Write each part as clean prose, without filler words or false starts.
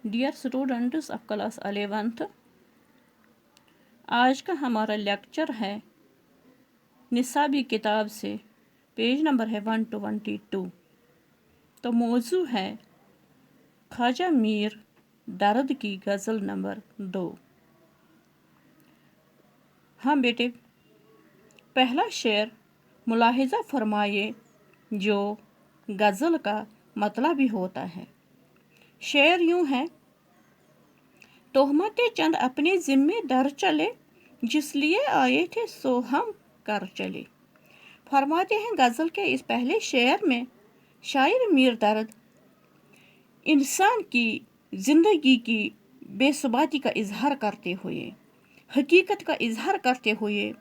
Dear students of class 11th, आज का हमारा लेक्चर है निसाबी किताब से, पेज नंबर है 122। तो मौजू है ख्वाजा मीर दर्द की गज़ल नंबर 2। हाँ बेटे, पहला शेर मुलाहिज़ा फरमाइए जो गज़ल का मतलब भी होता है। शेर यूँ है, तोहमते चंद अपने ज़िम्मे दर चले, जिस लिए आए थे सो हम कर चले। फरमाते हैं गज़ल के इस पहले शेर में शायर मीर दर्द इंसान की ज़िंदगी की बेसुबाती का इजहार करते हुए, हकीकत का इजहार करते हुए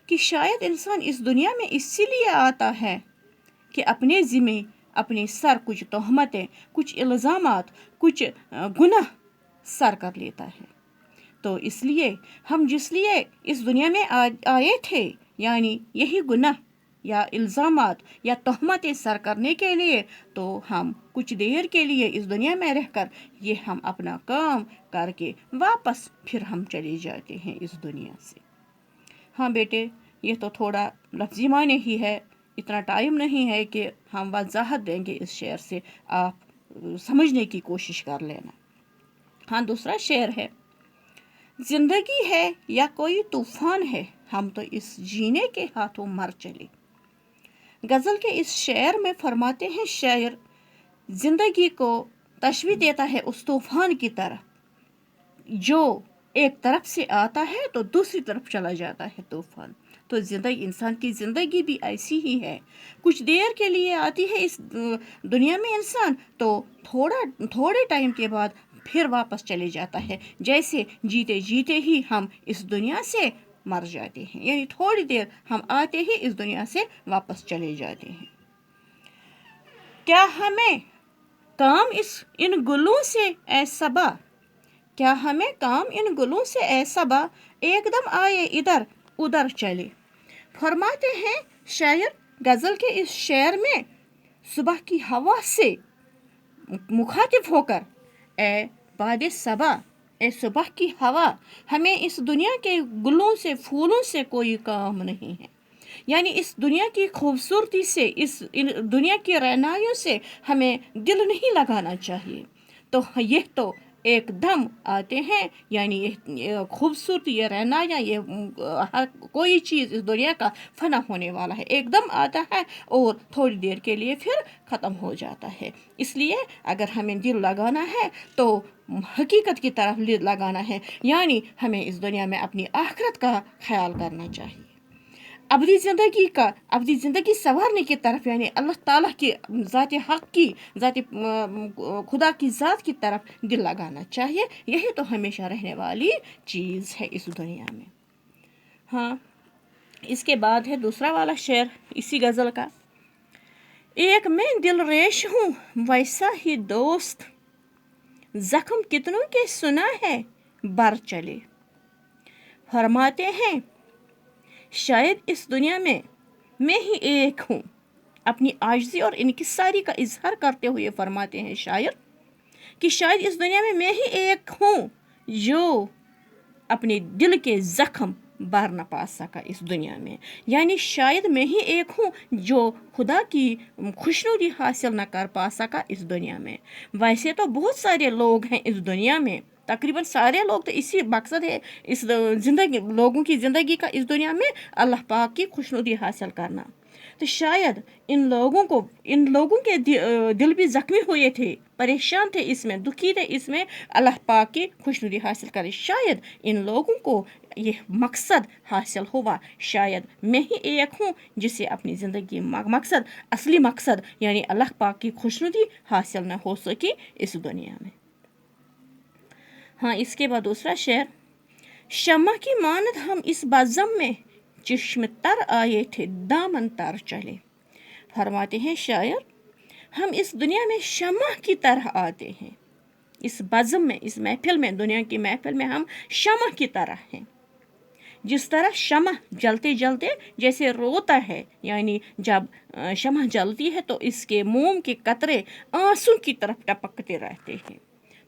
कि शायद इंसान इस दुनिया में इसीलिए आता है कि अपने ज़िम्मे अपने सर कुछ तोहमतें, कुछ इल्ज़ामात, कुछ गुनाह सर कर लेता है। तो इसलिए हम जिस लिए इस दुनिया में आए थे, यानी यही गुनाह या इल्ज़ामात या तोहमतें सर करने के लिए, तो हम कुछ देर के लिए इस दुनिया में रहकर ये हम अपना काम करके वापस फिर हम चले जाते हैं इस दुनिया से। हाँ बेटे, ये तो थोड़ा लफ्ज़ी माने ही है, इतना टाइम नहीं है कि हम वजाहत देंगे इस शेर से, आप समझने की कोशिश कर लेना। हाँ, दूसरा शेर है, जिंदगी है या कोई तूफान है, हम तो इस जीने के हाथों मर चले। गज़ल के इस शेर में फरमाते हैं शायर, जिंदगी को तशबीह देता है उस तूफान की तरह जो एक तरफ से आता है तो दूसरी तरफ चला जाता है तूफान। तो जिंदगी, इंसान की ज़िंदगी भी ऐसी ही है, कुछ देर के लिए आती है इस दुनिया में इंसान, तो थोड़े टाइम के बाद फिर वापस चले जाता है, जैसे जीते जीते ही हम इस दुनिया से मर जाते हैं, यानी थोड़ी देर हम आते ही इस दुनिया से वापस चले जाते हैं। क्या हमें काम इन गुलों से ए सबा, क्या हमें काम इन गुलों से ए सबा, एकदम आए इधर उधर चले। फरमाते हैं शायर गज़ल के इस शेर में, सुबह की हवा से मुखातिब होकर, ए बादे सबा, ए सुबह की हवा, हमें इस दुनिया के गुलों से, फूलों से कोई काम नहीं है, यानी इस दुनिया की खूबसूरती से, इन दुनिया की रहनाइयों से हमें दिल नहीं लगाना चाहिए। तो ये तो एकदम आते हैं, यानी ये खूबसूरती, ये रहनाइयाँ, ये हर कोई चीज़ इस दुनिया का फना होने वाला है, एकदम आता है और थोड़ी देर के लिए फिर ख़त्म हो जाता है। इसलिए अगर हमें दिल लगाना है तो हकीकत की तरफ दिल लगाना है, यानी हमें इस दुनिया में अपनी आखिरत का ख्याल करना चाहिए, अबदी ज़िंदगी संवारने की तरफ, यानी अल्लाह ताला की ज़ात हक़ की, ज़ात खुदा की ज़ात की तरफ दिल लगाना चाहिए। यही तो हमेशा रहने वाली चीज़ है इस दुनिया में। हाँ, इसके बाद है दूसरा वाला शेर इसी गज़ल का, एक मैं दिल रेश हूँ वैसा ही दोस्त, ज़ख्म कितनों के सुना है बर चले। फरमाते हैं शायद इस दुनिया में मैं ही एक हूँ, अपनी आजिज़ी और इनकिसारी का इजहार करते हुए फरमाते हैं शायर कि शायद इस दुनिया में मैं ही एक हूँ जो अपने दिल के ज़ख्म बार न पा सका इस दुनिया में, यानी शायद मैं ही एक हूँ जो खुदा की खुशनुदी हासिल न कर पा सका इस दुनिया में। वैसे तो बहुत सारे लोग हैं इस दुनिया में, तकरीबन सारे लोग, तो इसी मकसद है इस ज़िंदगी, लोगों की ज़िंदगी का इस दुनिया में अल्लाह पाक की खुशनुदी हासिल करना। तो शायद इन लोगों के दिल भी ज़ख्मी हुए थे, परेशान थे, इसमें दुखी थे, इसमें अल्लाह पाक की खुशनुदी हासिल करे। शायद इन लोगों को ये मकसद हासिल हुआ, शायद मैं ही एक हूँ जिसे अपनी ज़िंदगी मकसद, असली मकसद, यानी अल्लाह पाक की खुशनुदी हासिल न हो सकी इस दुनिया में। हाँ, इसके बाद दूसरा शेर, शम्मा की मानद हम इस बाज़म में, चश्म तर आए थे दामन तर चले। फरमाते हैं शायर, हम इस दुनिया में शम्मा की तरह आते हैं, इस बाज़म में, इस महफिल में, दुनिया की महफिल में हम शम्मा की तरह हैं। जिस तरह शम्मा जलते जलते जैसे रोता है, यानी जब शम्मा जलती है तो इसके मोम के कतरे आंसू की तरफ टपकते रहते हैं,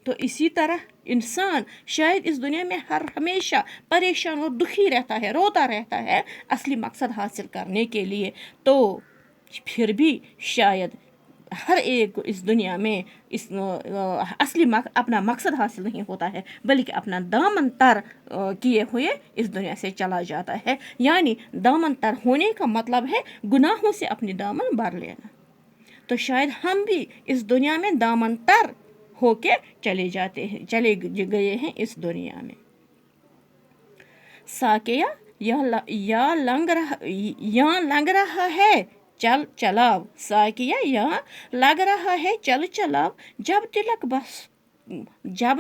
तो इसी तरह इंसान शायद इस दुनिया में हमेशा परेशान और दुखी रहता है, रोता रहता है असली मकसद हासिल करने के लिए। तो फिर भी शायद हर एक को इस दुनिया में इस असली अपना मकसद हासिल नहीं होता है, बल्कि अपना दामन तर किए हुए इस दुनिया से चला जाता है। यानी दामन तर होने का मतलब है गुनाहों से अपनी दामन भर लेना। तो शायद हम भी इस दुनिया में दामन तर होके चले गए हैं इस दुनिया में। साकिया या लंग रहा है चल चलाव, साकिया यहाँ लग रहा है चल चलाव, जब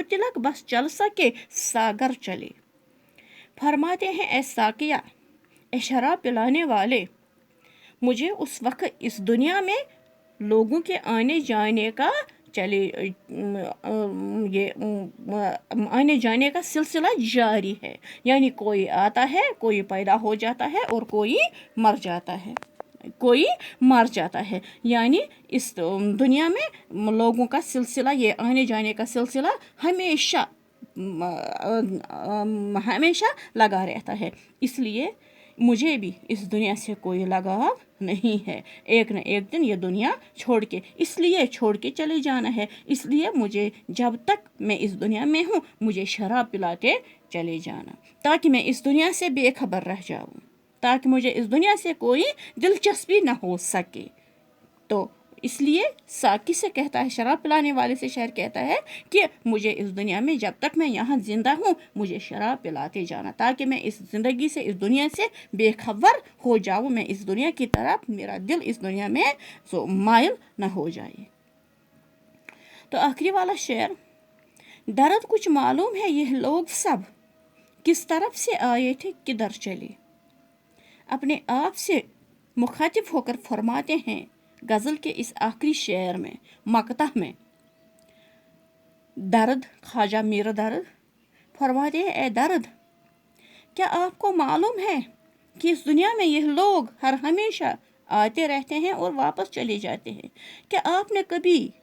तिलक बस चल सके सागर चले। फरमाते हैं ऐ साकिया, ऐ शराब पिलाने वाले, मुझे उस वक्त इस दुनिया में लोगों के आने जाने का आने जाने का सिलसिला जारी है। यानी कोई आता है, कोई पैदा हो जाता है और कोई मर जाता है। यानी इस दुनिया में लोगों का सिलसिला, ये आने जाने का सिलसिला हमेशा लगा रहता है। इसलिए मुझे भी इस दुनिया से कोई लगाव नहीं है। एक न एक दिन ये दुनिया छोड़ के चले जाना है। इसलिए मुझे जब तक मैं इस दुनिया में हूँ मुझे शराब पिलाते चले जाना, ताकि मैं इस दुनिया से बेखबर रह जाऊँ, ताकि मुझे इस दुनिया से कोई दिलचस्पी न हो सके। तो इसलिए साकी से कहता है, शराब पिलाने वाले से शायर कहता है कि मुझे इस दुनिया में जब तक मैं यहाँ जिंदा हूँ मुझे शराब पिलाते जाना, ताकि मैं इस ज़िंदगी से, इस दुनिया से बेखबर हो जाऊँ। मैं इस दुनिया की तरफ, मेरा दिल इस दुनिया में माइल न हो जाए। तो आखिरी वाला शेर, दर्द कुछ मालूम है यह लोग सब किस तरफ से आए थे किधर चले। अपने आप से मुखातिब होकर फरमाते हैं गज़ल के इस आखिरी शेर में, मकता में, दर्द, ख्वाजा मीर दर्द फरमाते हैं ए दर्द, क्या आपको मालूम है कि इस दुनिया में यह लोग हर हमेशा आते रहते हैं और वापस चले जाते हैं। क्या आपने कभी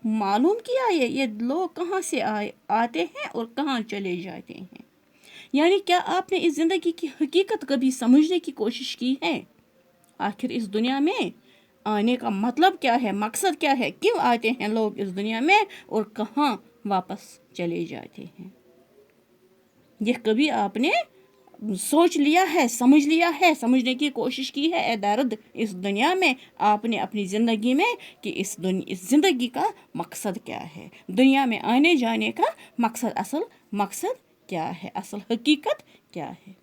मालूम किया ये लोग कहाँ से आते हैं और कहाँ चले जाते हैं। यानी क्या आपने इस ज़िंदगी की हकीकत कभी समझने की कोशिश की है। आखिर इस दुनिया में आने का मतलब क्या है, मकसद क्या है, क्यों आते हैं लोग इस दुनिया में और कहाँ वापस चले जाते हैं। यह कभी आपने सोच लिया है, समझ लिया है, समझने की कोशिश की है ए दर्द इस दुनिया में आपने अपनी ज़िंदगी में कि इस ज़िंदगी का मकसद क्या है, दुनिया में आने जाने का मकसद, असल मकसद क्या है, असल हकीकत क्या है।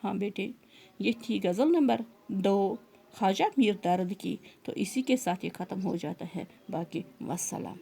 हाँ बेटे, ये थी गज़ल नंबर 2 ख्वाजा मीर दर्द की। तो इसी के साथ ये ख़त्म हो जाता है। बाकी वस्सलाम।